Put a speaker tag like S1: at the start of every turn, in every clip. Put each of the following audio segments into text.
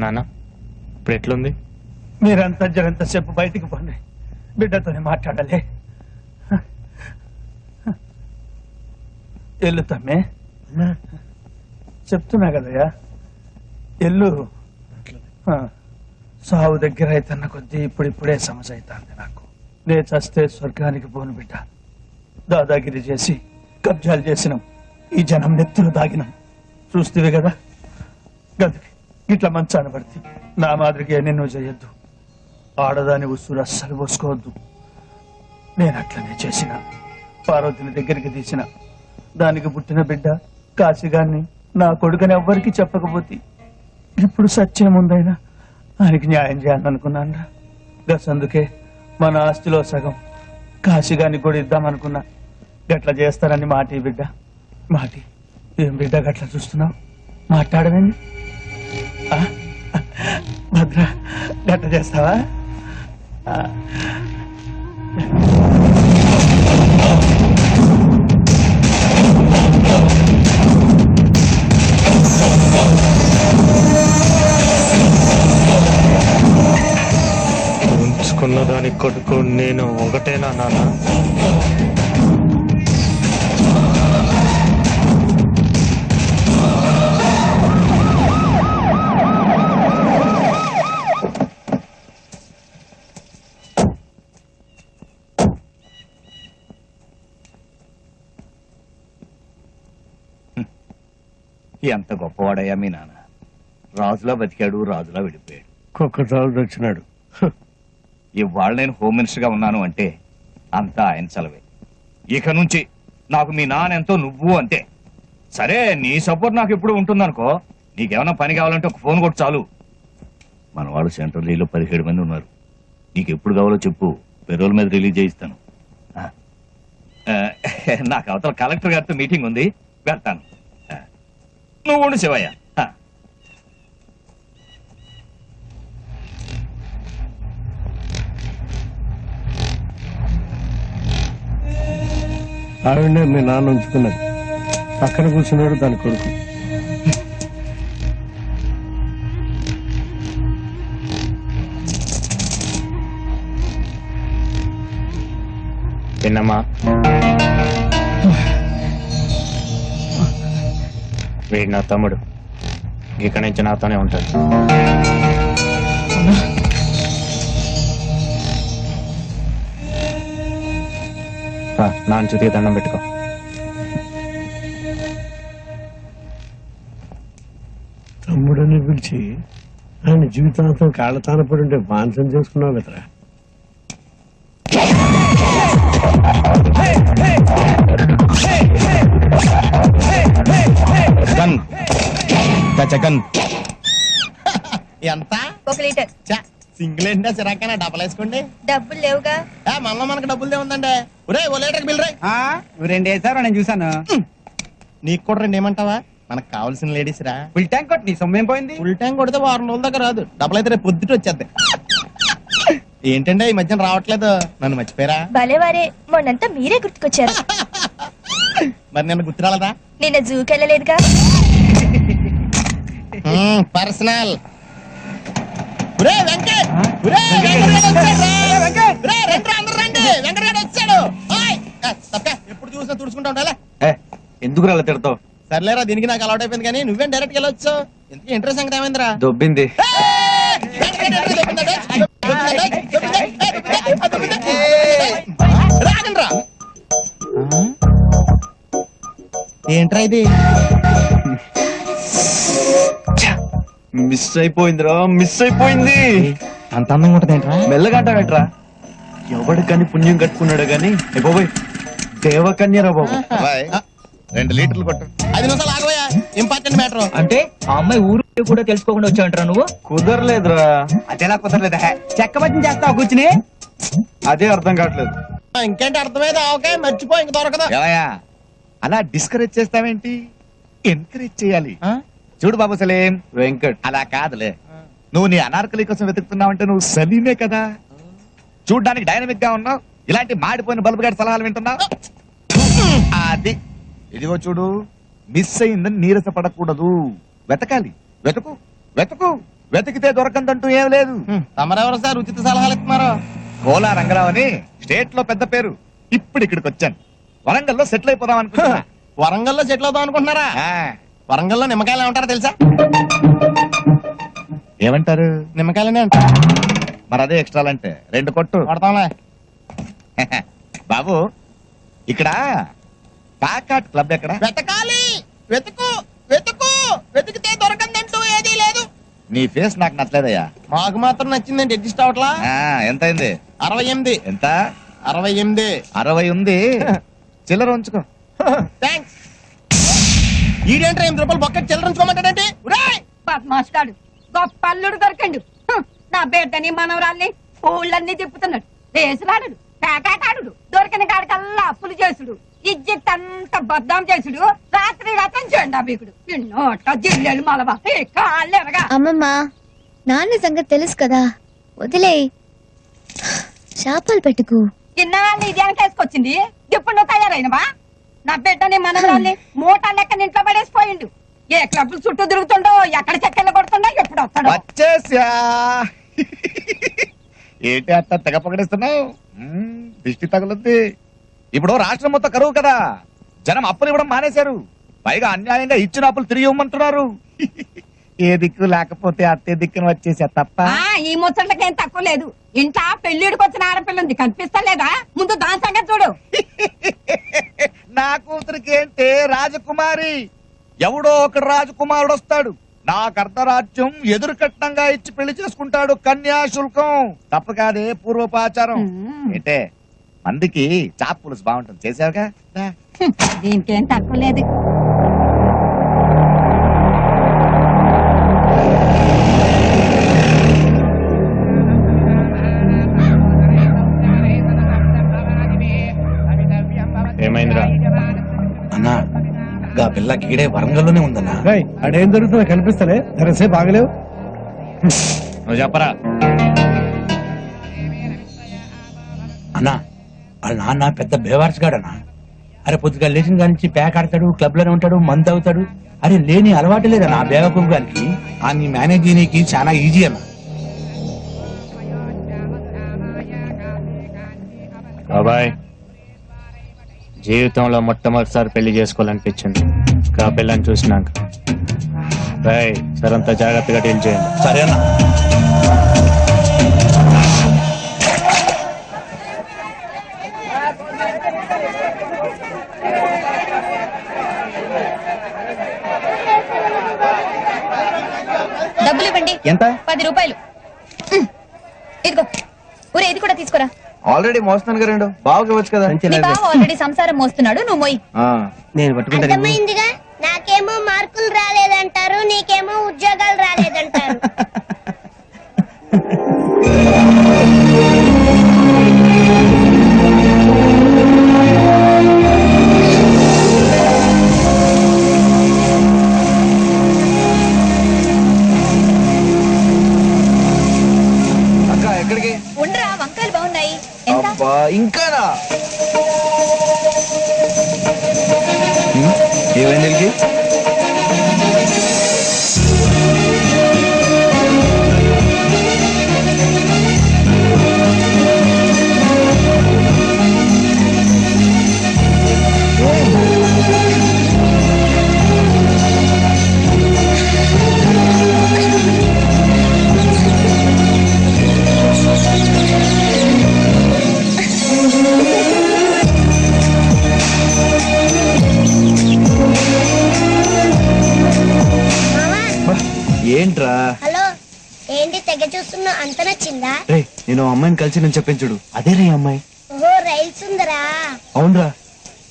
S1: నాన్న ఇప్పుడు ఎట్లుంది?
S2: మీరంతా జరంతసేపు బయటికి పోండి, బిడ్డతోనే మాట్లాడాలి. ఎల్లు తమ్మే, చెప్తున్నా కదయ్యా, ఎల్లు. సావు దగ్గర అయితన్న కొద్దీ ఇప్పుడిప్పుడే సమస్య అవుతుంది నాకు. నే చస్తే స్వర్గానికి పోను బిడ్డ. దాదాగిరి చేసి కబ్జాలు చేసినాం, ఈ జనం నెత్తులు దాగినాం. చూస్తేవే కదా గదికి ఇట్లా మంచాన పడితే. నా మాదిరిగా నిన్ను చేయొద్దు, ఆడదాని ఉసురు అస్సలు పోసుకోవద్దు. నేను అట్లనే చేసిన. పార్వతిని దగ్గరికి తీసిన, దానికి పుట్టిన బిడ్డ కాశీగాన్ని నా కొడుకుని ఎవ్వరికి చెప్పకపోతే ఇప్పుడు సత్యం ముందైనా ఆయనకి న్యాయం చేయాలనుకున్నాను. అందుకే మన ఆస్తిలో సగం కాశీగాన్ని కూడా ఇద్దామనుకున్నా. గట్ల చేస్తారని మాటి బిడ్డ, మాటి. ఏం బిడ్డ గట్ల చూస్తున్నావు? మాట్లాడవేంది? భద్ర, గట్ల చేస్తావా?
S1: ఉంచుకున్న దాని కొడుకు నేను ఒకటేనా నాన్న?
S3: ఎంత గొప్పవాడయ్యా మీ నాన్న. రాజులా బతికాడు, రాజులా విడిపోయాడు.
S2: కుక్కరాజు వచ్చినాడు.
S3: ఇవాళ నేను హోమ్ మినిస్టర్ గా ఉన్నాను అంటే అంతా ఆయన చలవే. ఇక నుంచి నాకు మీ నాన్న ఎంతో, నువ్వు అంతే. సరే, నీ సపోర్ట్ నాకు ఎప్పుడు ఉంటుందనుకో. నీకేమైనా పని కావాలంటే ఒక ఫోన్ కొట్టు చాలు. మనవాడు సెంట్రల్ జైల్లో 17 మంది ఉన్నారు. నీకు ఎప్పుడు కావాలో చెప్పు, పెరోల్ మీద రిలీజ్ చేయిస్తాను. నాకు అవతల కలెక్టర్ గారితో మీటింగ్ ఉంది, వెళ్తాను. నువ్వు ఉండు శివయ్య.
S2: ఆవిడనే మీ నాన్న ఉంచుకున్నది. పక్కన కూర్చున్నాడు దాని కొడుకు.
S1: పిన్నమ్మా, వీడు నా తమ్ముడు, ఇక్కడి నుంచి నాతోనే ఉంటాడు. నాన్న చుతికి దండం పెట్టుకో.
S2: తమ్ముడని పిలిచి ఆయన జీవితాంతం కాళ్ళతాన పడి ఉంటే మాంసం చేసుకున్నావు కదరా.
S4: ఎంత?
S5: 1 లీటర్.
S4: సింగిల్ ఏంటా సిరాకైనా డబ్బులు వేసుకోండి.
S5: డబ్బులు లేవుగా.
S4: మళ్ళీ మనకు డబ్బులు ఉందండి. ఒరే, 1 లీటర్ బిల్ రాయ్.
S6: 2 వేసారు, నేను చూసాను.
S4: నీకు కూడా 2 ఏమంటావా? మనకు కావాల్సిన లేడీస్ రా.
S6: ఫుల్ ట్యాంక్ కొట్టి నీ సొమ్మేం పోయింది?
S4: ఫుల్ ట్యాంక్ కొడితే 2 వారం రోజుల దాకా రాదు. డబ్బులు అయితే రేపు పొద్దుట వచ్చేద్ది. ఏంటంటే ఈ మధ్యన రావట్లేదు, నన్ను మర్చిపోయారా?
S5: భలేవారే, మొన్నంతా మీరే గుర్తుకొచ్చారు.
S4: మరి నిన్న గుర్తు రాలదా?
S5: నిన్న జూకి వెళ్ళలేదుగా.
S4: పర్సనల్. ఎప్పుడు చూసినా తుడుచుకుంటా ఉండాలి.
S3: ఎందుకు అలా తిడతావు?
S4: సర్లేరా, దీనికి నాకు అలవాటు అయిపోయింది. కానీ నువ్వేం డైరెక్ట్ వెళ్ళొచ్చు. ఎందుకు ఇంట్రెస్ట్ సంగతి ఏమైందిరా?
S3: దొబ్బింది.
S4: రాగండ్రా. ఏంట్రా ఇది?
S3: మిస్ అయిపోయిందిరా, మిస్ అయిపోయింది.
S4: అంత అందంగా ఉంటదేంట్రా?
S3: మెల్లగా అంటావేంట్రా? ఎవడు కానీ పుణ్యం కట్టుకున్నాడు గాని బాబోయ్, దేవకన్యరా బాబు. 2 లీటర్లు కొట్టు.
S4: 5 నిమిషాలు ఆగవయ్యా, ఇంపార్టెంట్ మ్యాటర్.
S6: అంటే ఆ అమ్మాయి ఊరు కూడా తెలుసుకోకుండా వచ్చావంటారా నువ్వు?
S3: కుదరలేదురా.
S6: అదేలా కుదరలేదా? చెక్క బట్టి చేస్తావు కూర్చుని.
S3: అదే అర్థం కావట్లేదు.
S4: ఇంకేంటి అర్థమైంది? ఆవకాయ మర్చిపో, ఇంక దొరకదు.
S3: అలా డిస్కరేజ్ చేస్తావేంటి? ఎంకరేజ్ చేయాలి. చూడు బాబు సలీం, వెంకట్ అలా కాదులే. నువ్వు నీ అనార్కలి కోసం వెతుకుతున్నావంటే నువ్వు సలీమే కదా. చూడ్డానికి డైనమిక్ గా ఉన్నావు, ఇలాంటి మాడిపోయిన బల్బు గారి సలహాలు వింటున్నావు. అది ఇదిగో చూడు, మిస్ అయిందని నీరస పడకూడదు. వెతకాలి, వెతుకు వెతుకు వెతికితే దొరకందంటూ ఏం లేదు.
S4: తమరెవరు సార్ ఉచిత సలహాలు ఇస్తున్నారు?
S3: కోలా రంగరావు అని స్టేట్ లో పెద్ద పేరు. ఇప్పుడు ఇక్కడికి వచ్చాను. వరంగల్లో సెటిల్ అయిపోదాం అనుకుంటున్నా.
S4: వరంగల్లో సెటిల్ అవుదాం అనుకుంటున్నారా?
S3: ఆ,
S4: వరంగల్లో నిమ్మకాయలు ఏమంటారో తెలుసా?
S3: ఏమంటారు?
S4: నిమ్మకాయలనే అంటారు.
S3: మరి అదే ఎక్స్ట్రా అంటే 2 కొట్టు.
S4: కొడతాంలే.
S3: బాబు ఇక్కడ ప్యాకాట్ క్లబ్ ఎక్కడ?
S4: వెతకాలి, వెతుకు వెతుకు, వెతికితే దొరకందంటూ ఏదీ లేదు.
S3: నీ ఫేస్ నాకు నచ్చలేదయ్యా.
S4: మాకు మాత్రం నచ్చిందండి, అడ్జస్ట్ అవట్లా.
S3: ఎంత అయింది?
S4: 68.
S3: ఎంత?
S4: 68.
S3: 60 ఉంది. చిల్లర ఉంచుకో.
S4: థ్యాంక్స్. ఈడేంట్రా 8 రూపాయలు బొక్క చిల్లరించుకోమంటాడంటే?
S7: పద్మాష్టాడు గొప్ప అల్లుడు దొరకండు. నా బిడ్డని మనవరాల్ని ఊళ్ళన్నీ తిప్పుతున్నాడు. వేసులాడు, పేకాటాడు, దొరికిన కాడికల్లా అప్పులు చేసుడు, ఇజ్జత్ అంతా బద్దాం చేసుడు, రాత్రి రతం చెండా బీకుడు, నోట జిల్లెలు మలవా కాళ్ళెరగా.
S5: అమ్మమ్మ నాన్న సంగతి తెలుసు కదా, వదిలేయ్. శాపాలు పెట్టుకు.
S7: ఇన్నాళ్ళు ఇది వెనకేసుకొచ్చింది, ఇప్పుడు నువ్వు తయారైనవా? నా బిడ్డని మనవరాల్ని మూట లెక్క ఇంట్లో పడేసిపోయిండు. ఏ క్లబ్లు చుట్టూ తిరుగుతుండో, ఎక్కడ చెక్కలు కొడుతుండో, ఎప్పుడు వస్తాడో.
S3: వచ్చేసా. ఏంటి అట్లా తెగ పకడిస్తున్నావు? దిష్టి తగులుద్ది. ఇప్పుడు రాష్ట్రం మొత్తం కరువు కదా, జనం అప్పులు ఇవ్వడం మానేశారు. పైగా అన్యాయంగా ఇచ్చిన అప్పులు తిరిగి ఇవ్వమంటున్నారు. ఏ దిక్కు లేకపోతే అత్తే దిక్కును వచ్చేసా తప్ప.
S7: ఈ ముచ్చట్లకేం తక్కువ లేదు. ఇంట్లో పెళ్లిడికి వచ్చిన ఆడపిల్ల ఉంది, కనిపిస్తలేదా? ముందు దాని సంగతి చూడు.
S3: నా కూతురికి ఏంటే రాజకుమారి, ఎవడో ఒకడు రాజకుమారుడు వస్తాడు, నాకు అర్ధరాజ్యం ఎదురు కట్నంగా ఇచ్చి పెళ్లి చేసుకుంటాడు. కన్యాశుల్కం తప్ప కాదే, పూర్వపాచారం. ఏంటే మందికి చాప్ పులుసు బాగుంటుంది, చేసావుగా.
S7: దీనికేం తక్కువ లేదు.
S1: ఏమైందిరా?
S2: అన్నా గా పిల్ల గీడే వరంగల్లోనే ఉందన్నా.
S8: అడేం జరుగుతుందో కనిపిస్తలే, ధరసే బాగలేవు.
S3: నువ్వు చెప్పరా.
S2: అన్నా వాళ్ళ నాన్న పెద్ద బేవార్స్గాడన్నా. అరే పొద్దుగా లేచిన కాడి నుంచి ప్యాక్ ఆడతాడు, క్లబ్ లోనే ఉంటాడు, మందు అవుతాడు. అరే లేని అలవాటు లేదన్నా ఆ బేవకూపు గారికి. ఆ నీ మేనేజ్ చేయనీకి చాలా ఈజీ అన్న.
S1: బాబాయ్, జీవితంలో మొట్టమొదటిసారి పెళ్లి చేసుకోవాలనిపించింది ఆ పిల్లని చూసినాక. రాయ్ సరంతా జాగ్రత్తగా డీల్ చేయండి.
S2: సరేనా?
S5: డబ్బులు ఇవ్వండి.
S6: ఎంత?
S5: 10 రూపాయలు. ఇదిగో ఊరే, ఇది కూడా తీసుకురా.
S6: ఆల్రెడీ మోస్తున్నాను కదా, 2 బాగా ఇవ్వచ్చు కదా.
S5: నీ బావ ఆల్రెడీ సంసారం మోస్తున్నాడు, నువ్వు మొయ్.
S6: నేను పట్టుకుంటాను.
S9: అర్థమైందిగా, నాకేమో మార్కులు రాలేదంటారు, నీకేమో ఉద్యోగాలు రాలేదంటారు.
S6: అక్క ఎక్కడికి?
S5: ఉండరా, వంకాయలు బాగున్నాయి. ఎంత?
S6: అబ్బా ఇంకానా? ఏమైంది? ఏంట్రా?
S9: హలో, ఏంటి తెగ చూస్తున్నా? అంత నచ్చిందా?
S6: రే, నేను అమ్మాయిని కలిసి నేను చెప్పించుడు. అదే రే అమ్మాయి.
S9: ఓహో, రైల్స్ ఉందరా?
S6: అవునరా.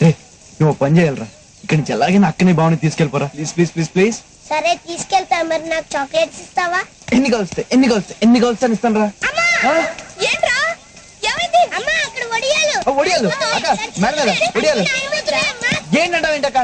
S6: రే, నువ్వు పని చేయాలరా, ఇక్కడి నుంచి ఎలాగైనా అక్కని బాగుని తీసుకెళ్ళిపోరా. Please please please please.
S9: సరే తీసుకెళ్తా. మరి నాకు చాక్లెట్స్ ఇస్తావా?
S6: ఎన్ని కలుస్తాను ఇస్తాను రా.
S9: ఏంట్రా ఏమైంది? అమ్మా అక్కడ వడియాలు.
S6: ఒడియాలు అక్క, మేడం మీద ఒడియాలు. ఏంటంటావు ఏంటక్క?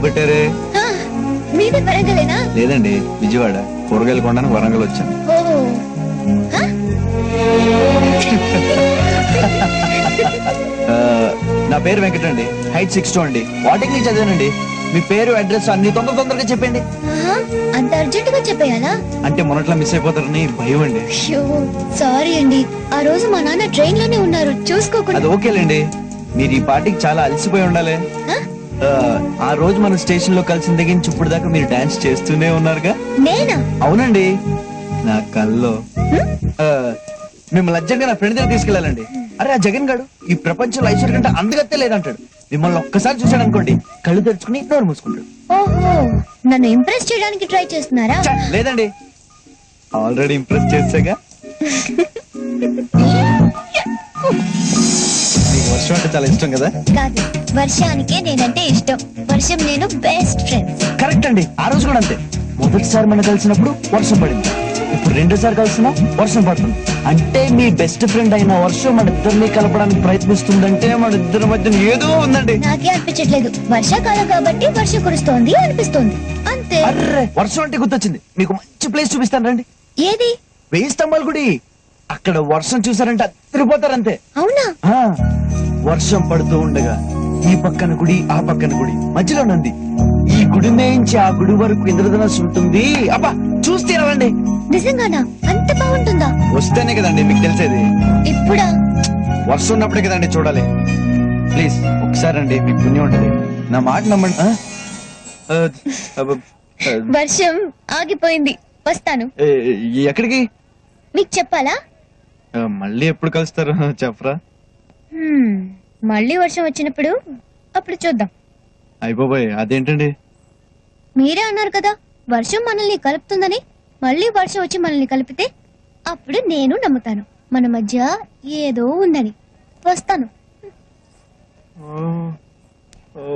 S6: పెట్టారే?
S9: ఆ, మీది వరంగలేనా?
S6: లేదండి, విజయవాడ. కూరగాయలు కొనడానికి వరంగల్ వచ్చాను.
S9: ఓ ఆ?
S6: ఆ, నా పేరు వెంకట అండి. హైట్ 6'2" అండి. వాటికి చదివానండి. మీ పేరు అడ్రస్ అన్ని తొందరగా చెప్పండి.
S9: ఆహా, అంత అర్జెంట్ గా చెప్పేయాలా?
S6: అంటే మొన్నట్లా మిస్ అయిపోతారని భయం అండి.
S9: అయ్యో, సారీ అండి. ఆ రోజు మా నాన్న ట్రైన్ లోనే ఉన్నారు, చూసుకోకుండా.
S6: అది ఓకేలేండి. మీరు ఈ పార్టీకి చాలా అలసిపోయి ఉండాలి.
S9: ఆ?
S6: ఆ, ఆ రోజు మన స్టేషన్ లో కలిసిన దగ్గర నుంచి ఇప్పుడు దాకా మీరు డాన్స్ చేస్తూనే ఉన్నారుగా.
S9: నేనా?
S6: అవునండి, నా కల్లో మిమ్మల్ని అర్జెంట్గా నా ఫ్రెండ్ దగ్గర తీసుకెళ్ళాలండి. అరే ఆ జగన్ గాడు ఈ ప్రపంచంలో ఐశ్వర్య కంటే అందగత్తే లేదంటాడు. మిమ్మల్ని ఒక్కసారి చూశాడు అనుకోండి, కళ్ళు తెరుచుకుని నోరు మూసుకుంటాడు.
S9: ఓహో, నన్ను ఇంప్రెస్ చేయడానికి ట్రై చేస్తున్నారా?
S6: ఛ, లేదండి, ఆల్రెడీ ఇంప్రెస్ చేసాగా. మీకు వర్షం అంటే చాలా ఇష్టం కదా?
S9: కాదు, వర్షానికే నేనంటే ఇష్టం. వర్షం నేను బెస్ట్ ఫ్రెండ్స్.
S6: కరెక్ట్ అండి, ఆ రోజు కూడా అంతే. మొదటిసారి మనం కలిసినప్పుడు వర్షం పడింది, ఇప్పుడు రెండోసారి కలిసినా వర్షం పడుతుంది. అంటే మీ బెస్ట్ ఫ్రెండ్ అయిన వర్షం మన ఇద్దరిని కలపడానికి ప్రయత్నిస్తుందంటే మన ఇద్దరి మధ్య ఏదో ఉందండి.
S9: నాకే అనిపించట్లేదు. వర్షాకాలం కాబట్టి వర్షం కురుస్తోంది అనిపిస్తోంది, అంతే.
S6: అర్రే, వర్షం అంటే గుర్తొచ్చింది. మీకు మంచి ప్లేస్ చూపిస్తాను రండి.
S9: ఏది?
S6: 1000 స్తంభాల గుడి. అక్కడ వర్షం చూసారంటే అదిరిపోతారంతే.
S9: అవునా?
S6: ఆ, వర్షం పడుతూ ఉండగా ఈ పక్కన గుడి ఆ పక్కన గుడి మధ్యలో నంది. ఈ గుడి నుంచి ఆ గుడి వరకు ఇంద్రధనస్సు ఉంటుంది. అబ్బా, చూస్తే రండి.
S9: నిజంగానా? అంత బాగుంటుందా?
S6: వస్తేనే కదండి మీకు తెలిసేది.
S9: ఇప్పుడా?
S6: వర్షం ఉన్నప్పుడే కదండి చూడాలి. ప్లీజ్ ఒకసారి అండి, మీకు పుణ్యం ఉంటుంది. నా మాట నమ్మండి.
S9: వర్షం ఆగిపోయింది, వస్తాను.
S6: ఎక్కడికి?
S9: మీకు చెప్పాలా?
S6: మళ్ళీ ఎప్పుడు కలుస్తారు చెప్పరా?
S9: మళ్ళీ వర్షం వచ్చినప్పుడు అప్పుడు చూద్దాం.
S6: అయిపోయి అదేంటండి?
S9: మీరే అన్నారు కదా వర్షం మనల్ని కలుపుతుందని. మళ్ళీ వర్షం వచ్చి మనల్ని కలిపితే అప్పుడు నేను నమ్ముతాను మన మధ్య ఏదో ఉందని. వస్తాను.
S6: ఓ